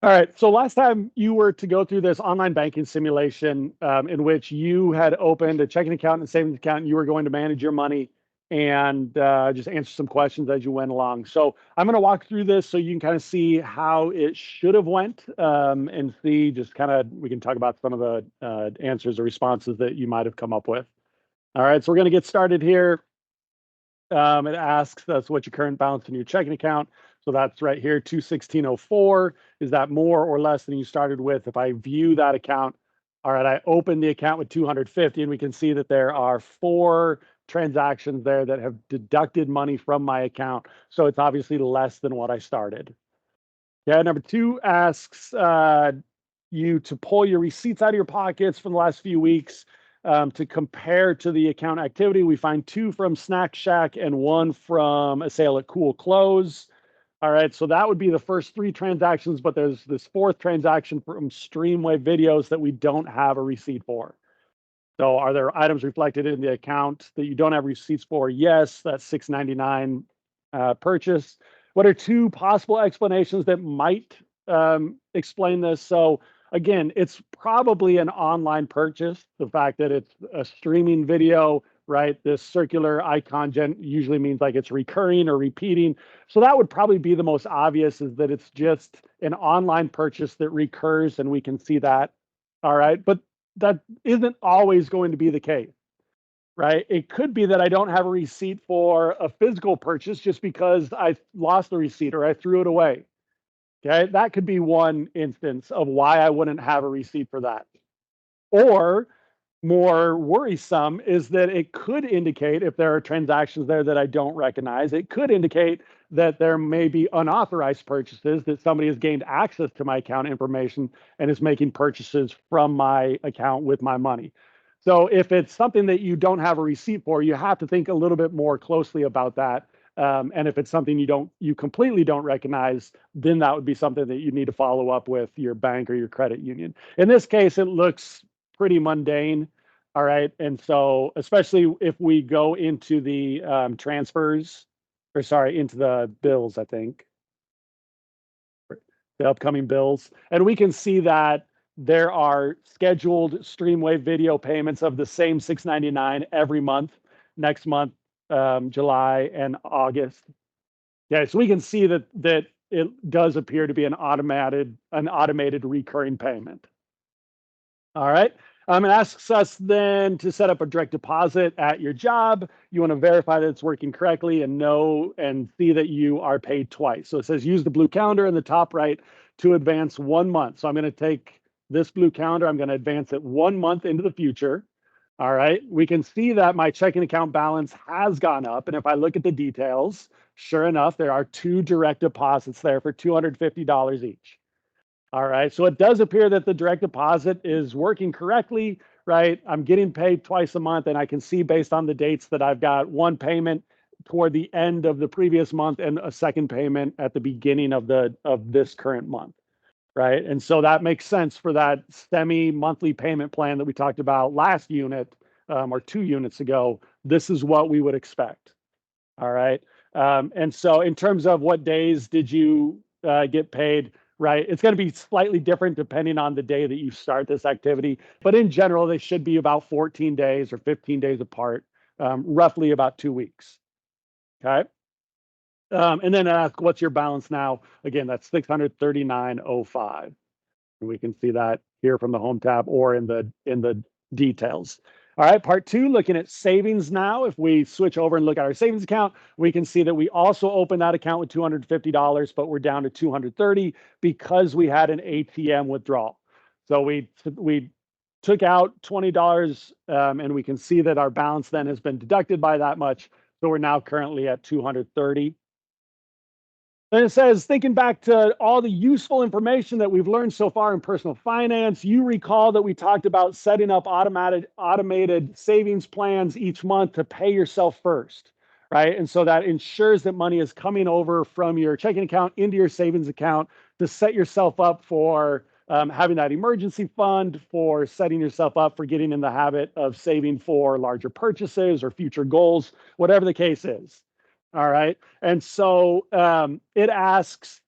All right. So last time you were to go through this online banking simulation in which you had opened a checking account and a savings account, and you were going to manage your money and just answer some questions as you went along. So I'm going to walk through this so you can kind of see how it should have went and see just kind of we can talk about some of the answers or responses that you might have come up with. All right. So we're going to get started here. It asks us what's your current balance in your checking account. So that's right here, 216.04. Is that more or less than you started with? If I view that account, all right, I open the account with 250, and we can see that there are 4 transactions there that have deducted money from my account. So it's obviously less than what I started. Yeah, number 2 asks you to pull your receipts out of your pockets from the last few weeks to compare to the account activity. We find 2 from Snack Shack and 1 from a sale at Cool Clothes. All right, so that would be the first 3 transactions, but there's this 4th transaction from Streamwave Videos that we don't have a receipt for. So are there items reflected in the account that you don't have receipts for? Yes, that's $6.99 purchase. What are 2 possible explanations that might explain this? So again, it's probably an online purchase. The fact that it's a streaming video, right? This circular icon usually means like it's recurring or repeating. So that would probably be the most obvious, is that it's just an online purchase that recurs and we can see that. All right. But that isn't always going to be the case, right? It could be that I don't have a receipt for a physical purchase just because I lost the receipt or I threw it away. Okay. That could be one instance of why I wouldn't have a receipt for that. Or more worrisome is that it could indicate, if there are transactions there that I don't recognize, it could indicate that there may be unauthorized purchases, that somebody has gained access to my account information and is making purchases from my account with my money. So if it's something that you don't have a receipt for, you have to think a little bit more closely about that. And if it's something you completely don't recognize, then that would be something that you need to follow up with your bank or your credit union. In this case, it looks pretty mundane. All right. And so, especially if we go into the transfers, or sorry, into the bills, I think, the upcoming bills, and we can see that there are scheduled Streamwave video payments of the same $6.99 every month, next month, July and August. Yeah, so we can see that it does appear to be an automated recurring payment. All right. It asks us then to set up a direct deposit at your job. You want to verify that it's working correctly and know and see that you are paid twice. So it says use the blue calendar in the top right to advance 1 month. So I'm going to take this blue calendar, I'm going to advance it 1 month into the future. All right. We can see that my checking account balance has gone up. And if I look at the details, sure enough, there are 2 direct deposits there for $250 each. All right. So it does appear that the direct deposit is working correctly, right? I'm getting paid twice a month, and I can see based on the dates that I've got 1 payment toward the end of the previous month and a 2nd payment at the beginning of this current month, right? And so that makes sense for that semi-monthly payment plan that we talked about last unit or 2 units ago. This is what we would expect. All right. And so in terms of what days did you get paid, right? It's going to be slightly different depending on the day that you start this activity. But in general, they should be about 14 days or 15 days apart, roughly about 2 weeks. Okay. And then ask, what's your balance now? Again, that's 639.05. And we can see that here from the home tab or in the details. All right, part 2, looking at savings now. If we switch over and look at our savings account, we can see that we also opened that account with $250, but we're down to $230 because we had an ATM withdrawal. So we took out $20, and we can see that our balance then has been deducted by that much. So we're now currently at $230. And it says, thinking back to all the useful information that we've learned so far in personal finance, you recall that we talked about setting up automated savings plans each month to pay yourself first, right? And so that ensures that money is coming over from your checking account into your savings account to set yourself up for having that emergency fund, for setting yourself up for getting in the habit of saving for larger purchases or future goals, whatever the case is. All right. And so it asks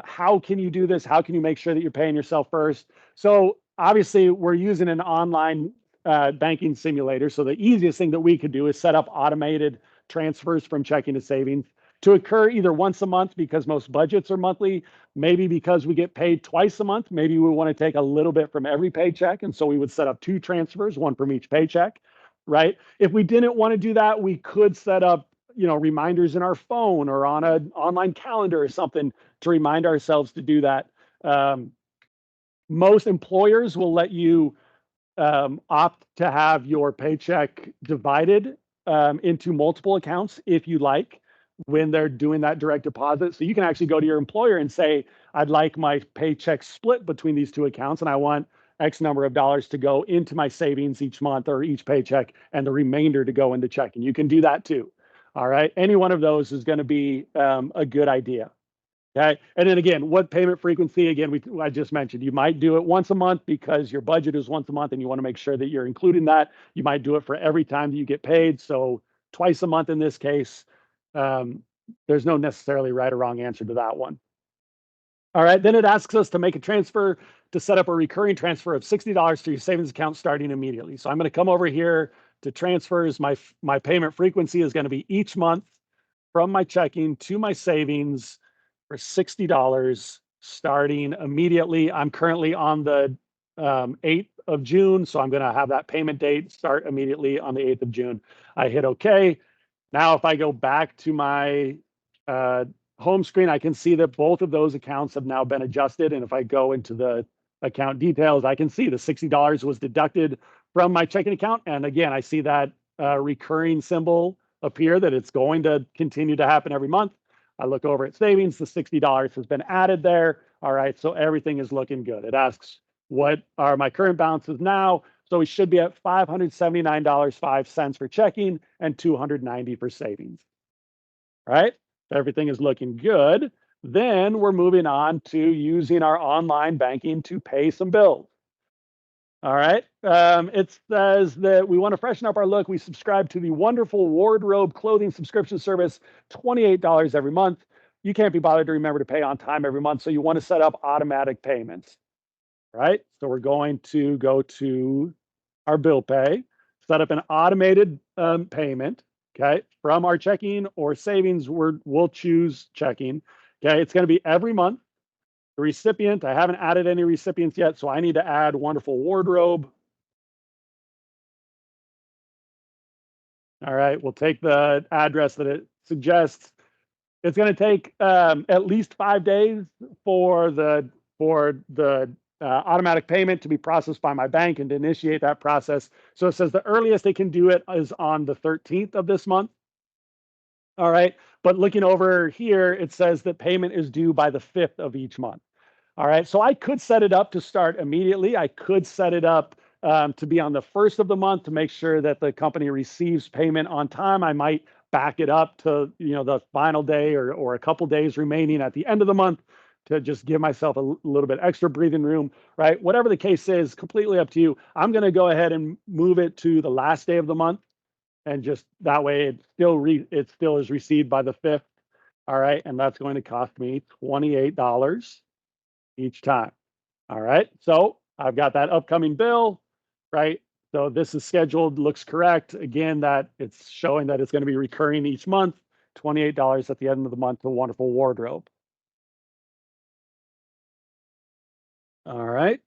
how can you do this? How can you make sure that you're paying yourself first? So obviously we're using an online banking simulator. So the easiest thing that we could do is set up automated transfers from checking to savings to occur either once a month because most budgets are monthly, maybe because we get paid twice a month. Maybe we want to take a little bit from every paycheck. And so we would set up 2 transfers, one from each paycheck, right? If we didn't want to do that, we could set up, reminders in our phone or on an online calendar or something to remind ourselves to do that. Most employers will let you opt to have your paycheck divided into multiple accounts if you like when they're doing that direct deposit. So you can actually go to your employer and say, I'd like my paycheck split between these 2 accounts, and I want X number of dollars to go into my savings each month or each paycheck, and the remainder to go into checking. You can do that too. All right. Any one of those is going to be a good idea. Okay. And then again, what payment frequency? Again, I just mentioned you might do it once a month because your budget is once a month and you want to make sure that you're including that. You might do it for every time that you get paid. So twice a month in this case. There's no necessarily right or wrong answer to that one. All right. Then it asks us to make a transfer to set up a recurring transfer of $60 to your savings account starting immediately. So I'm going to come over here to transfers. My payment frequency is going to be each month from my checking to my savings for $60 starting immediately. I'm currently on the 8th of June, so I'm going to have that payment date start immediately on the 8th of June. I hit OK. Now, if I go back to my home screen, I can see that both of those accounts have now been adjusted. And if I go into the account details, I can see the $60 was deducted from my checking account. And again, I see that recurring symbol appear that it's going to continue to happen every month. I look over at savings, the $60 has been added there. All right, so everything is looking good. It asks, what are my current balances now? So we should be at $579.05 for checking and $290 for savings. All right, everything is looking good. Then we're moving on to using our online banking to pay some bills. All right. It says that we want to freshen up our look. We subscribe to the wonderful wardrobe clothing subscription service, $28 every month. You can't be bothered to remember to pay on time every month, so you want to set up automatic payments. Right. So we're going to go to our bill pay, set up an automated payment. Okay. From our checking or savings, we'll choose checking. Okay. It's going to be every month. The recipient, I haven't added any recipients yet, so I need to add wonderful wardrobe. All right, we'll take the address that it suggests. It's going to take at least 5 days for the automatic payment to be processed by my bank and to initiate that process. So it says the earliest they can do it is on the 13th of this month. All right, but looking over here, it says that payment is due by the 5th of each month. All right, so I could set it up to start immediately. I could set it up to be on the 1st of the month to make sure that the company receives payment on time. I might back it up to the final day or a couple days remaining at the end of the month to just give myself a little bit extra breathing room, right? Whatever the case is, completely up to you. I'm going to go ahead and move it to the last day of the month, and just that way it still is received by the 5th. All right, and that's going to cost me $28 each time. All right, so I've got that upcoming bill, right? So this is scheduled, looks correct. Again, that it's showing that it's going to be recurring each month, $28 at the end of the month, a wonderful wardrobe. All right.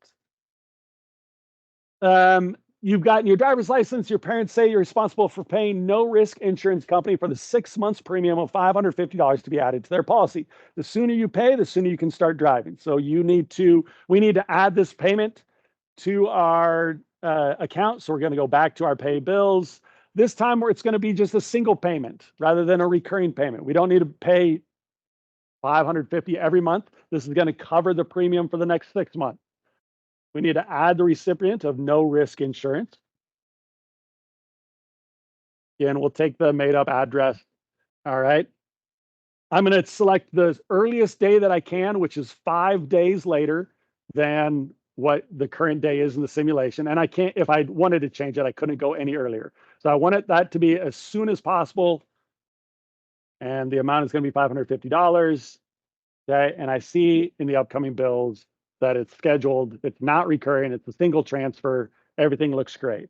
You've gotten your driver's license. Your parents say you're responsible for paying no risk insurance company for the 6 months premium of $550 to be added to their policy. The sooner you pay, the sooner you can start driving. So we need to add this payment to our account. So we're going to go back to our pay bills. This time it's going to be just a single payment rather than a recurring payment. We don't need to pay $550 every month. This is going to cover the premium for the next 6 months. We need to add the recipient of no risk insurance. Again, we'll take the made up address. All right. I'm going to select the earliest day that I can, which is 5 days later than what the current day is in the simulation. And I can't, if I wanted to change it, I couldn't go any earlier. So I wanted that to be as soon as possible. And the amount is going to be $550. Okay. And I see in the upcoming bills that it's scheduled, it's not recurring, it's a single transfer. Everything looks great.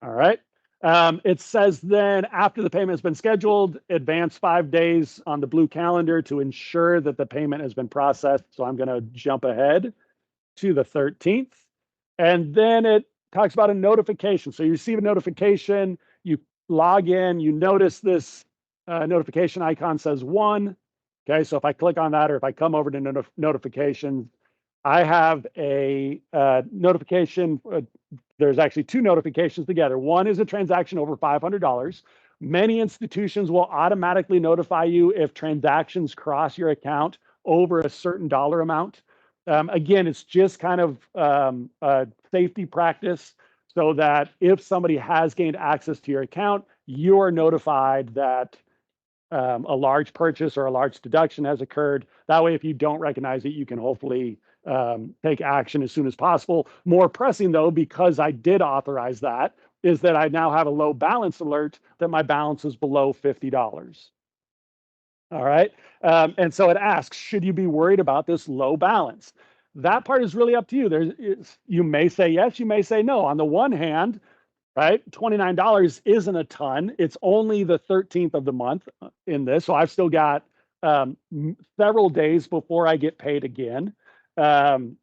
All right. It says then after the payment has been scheduled, advance 5 days on the blue calendar to ensure that the payment has been processed. So I'm going to jump ahead to the 13th. And then it talks about a notification. So you receive a notification, you log in, you notice this notification icon says 1. Okay, so if I click on that or if I come over to notifications, I have a notification. There's actually 2 notifications together. One is a transaction over $500. Many institutions will automatically notify you if transactions cross your account over a certain dollar amount. Again, it's just kind of a safety practice so that if somebody has gained access to your account, you are notified that a large purchase or a large deduction has occurred. That way, if you don't recognize it, you can hopefully take action as soon as possible. More pressing though, because I did authorize that, is that I now have a low balance alert that my balance is below $50. All right. And so it asks, should you be worried about this low balance? That part is really up to you. You may say yes, you may say no. On the one hand, right, $29 isn't a ton. It's only the 13th of the month in this. So I've still got several days before I get paid again. So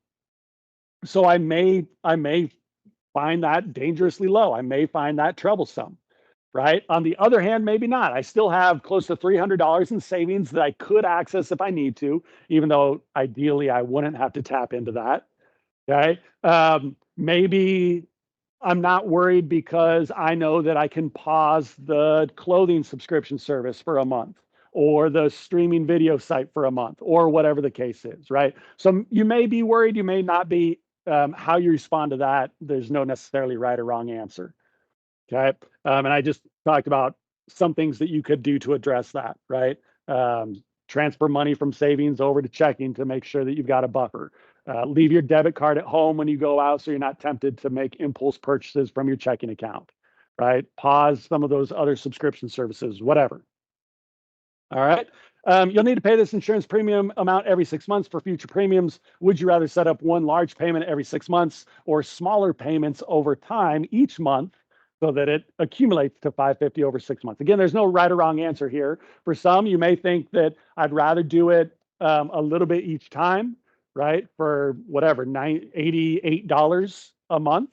I may find that dangerously low. I may find that troublesome. Right. On the other hand, maybe not. I still have close to $300 in savings that I could access if I need to, even though ideally I wouldn't have to tap into that. Okay. Maybe I'm not worried because I know that I can pause the clothing subscription service for a month or the streaming video site for a month or whatever the case is. Right. So you may be worried, you may not be. How you respond to that, there's no necessarily right or wrong answer. Okay. And I just talked about some things that you could do to address that, right? Transfer money from savings over to checking to make sure that you've got a buffer. Leave your debit card at home when you go out so you're not tempted to make impulse purchases from your checking account, right? Pause some of those other subscription services, whatever. All right. You'll need to pay this insurance premium amount every 6 months for future premiums. Would you rather set up one large payment every 6 months or smaller payments over time each month so that it accumulates to $550 over 6 months? Again, there's no right or wrong answer here. For some, you may think that I'd rather do it a little bit each time, right? For whatever, $88 a month.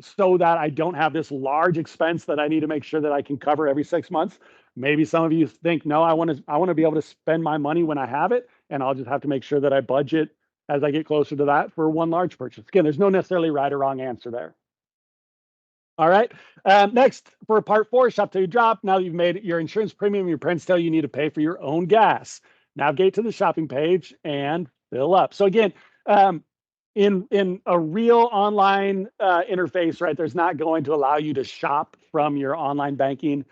So that I don't have this large expense that I need to make sure that I can cover every 6 months. Maybe some of you think, no, I want to be able to spend my money when I have it, and I'll just have to make sure that I budget as I get closer to that for one large purchase. Again, there's no necessarily right or wrong answer there. All right. Next, for part 4, shop till you drop. Now that you've made your insurance premium, your parents tell you need to pay for your own gas. Navigate to the shopping page and fill up. So again, in a real online interface, right, there's not going to allow you to shop from your online banking.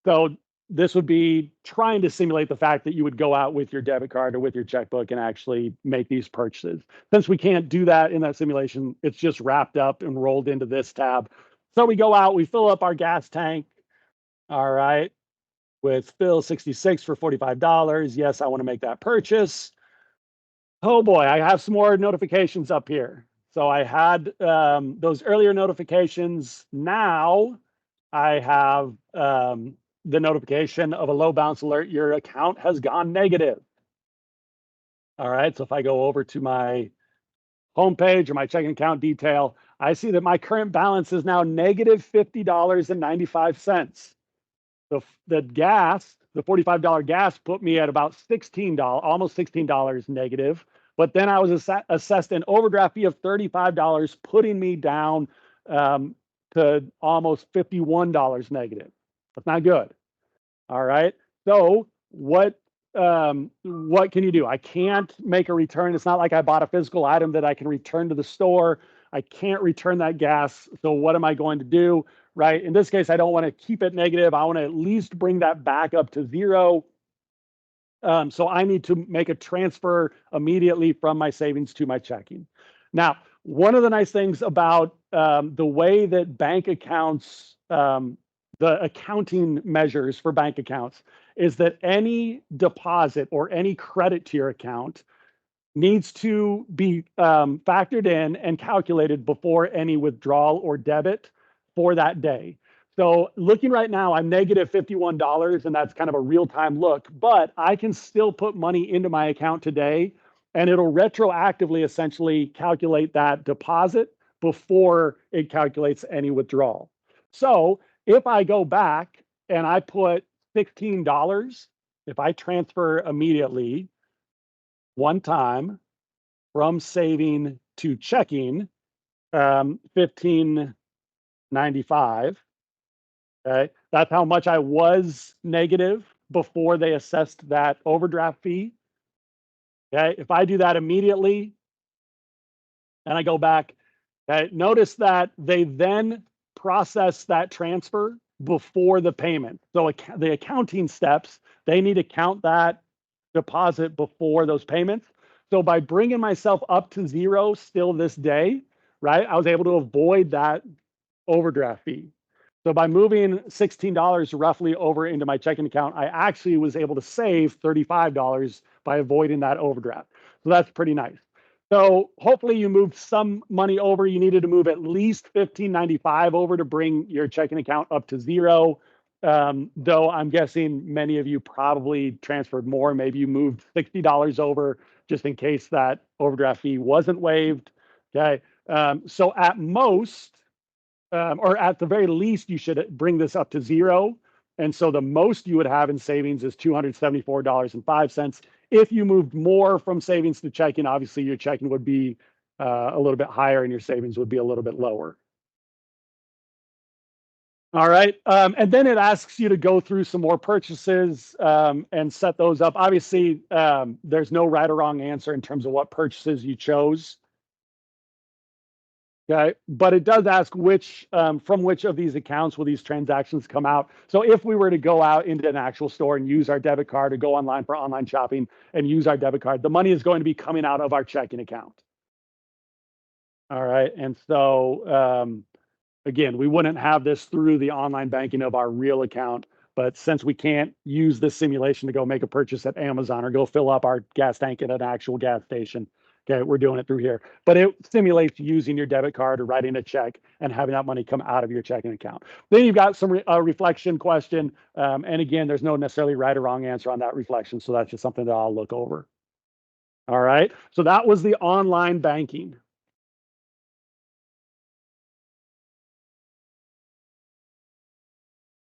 So this would be trying to simulate the fact that you would go out with your debit card or with your checkbook and actually make these purchases. Since we can't do that in that simulation, it's just wrapped up and rolled into this tab. So we go out, we fill up our gas tank. All right. With fill 66 for $45. Yes, I want to make that purchase. Oh boy, I have some more notifications up here. So I had those earlier notifications. Now I have the notification of a low balance alert. Your account has gone negative. All right. So if I go over to my homepage or my checking account detail, I see that my current balance is now negative $50.95. So the gas, the $45 gas put me at about $16, almost $16 negative. But then I was assessed an overdraft fee of $35, putting me down to almost $51 negative. That's not good. All right. So what can you do? I can't make a return. It's not like I bought a physical item that I can return to the store. I can't return that gas. So what am I going to do? Right. In this case, I don't want to keep it negative. I want to at least bring that back up to 0. So I need to make a transfer immediately from my savings to my checking. Now, one of the nice things about the way that bank accounts the accounting measures for bank accounts is that any deposit or any credit to your account needs to be factored in and calculated before any withdrawal or debit for that day. So looking right now, I'm negative $51, and that's kind of a real-time look, but I can still put money into my account today, and it'll retroactively essentially calculate that deposit before it calculates any withdrawal. So if I go back and I put $16, if I transfer immediately one time from saving to checking, 1595. Okay, that's how much I was negative before they assessed that overdraft fee. Okay, if I do that immediately and I go back, okay, notice that they then process that transfer before the payment. So the accounting steps, they need to count that deposit before those payments. So by bringing myself up to zero still this day, right, I was able to avoid that overdraft fee. So by moving $16 roughly over into my checking account, I actually was able to save $35 by avoiding that overdraft. So that's pretty nice. So hopefully you moved some money over. You needed to move at least $15.95 over to bring your checking account up to zero. Though I'm guessing many of you probably transferred more. Maybe you moved $60 over just in case that overdraft fee wasn't waived. Okay. So at most, or at the very least, you should bring this up to zero. And so the most you would have in savings is $274.05. If you moved more from savings to checking, obviously your checking would be a little bit higher and your savings would be a little bit lower. All right. And then it asks you to go through some more purchases and set those up. Obviously, there's no right or wrong answer in terms of what purchases you chose. Okay, but it does ask which from which of these accounts will these transactions come out. So if we were to go out into an actual store and use our debit card or go online for online shopping and use our debit card, the money is going to be coming out of our checking account. All right, and so again, we wouldn't have this through the online banking of our real account, but since we can't use this simulation to go make a purchase at Amazon or go fill up our gas tank at an actual gas station, okay, we're doing it through here. But it simulates using your debit card or writing a check and having that money come out of your checking account. Then you've got some reflection question. And again, there's no necessarily right or wrong answer on that reflection. So that's just something that I'll look over. All right. So that was the online banking.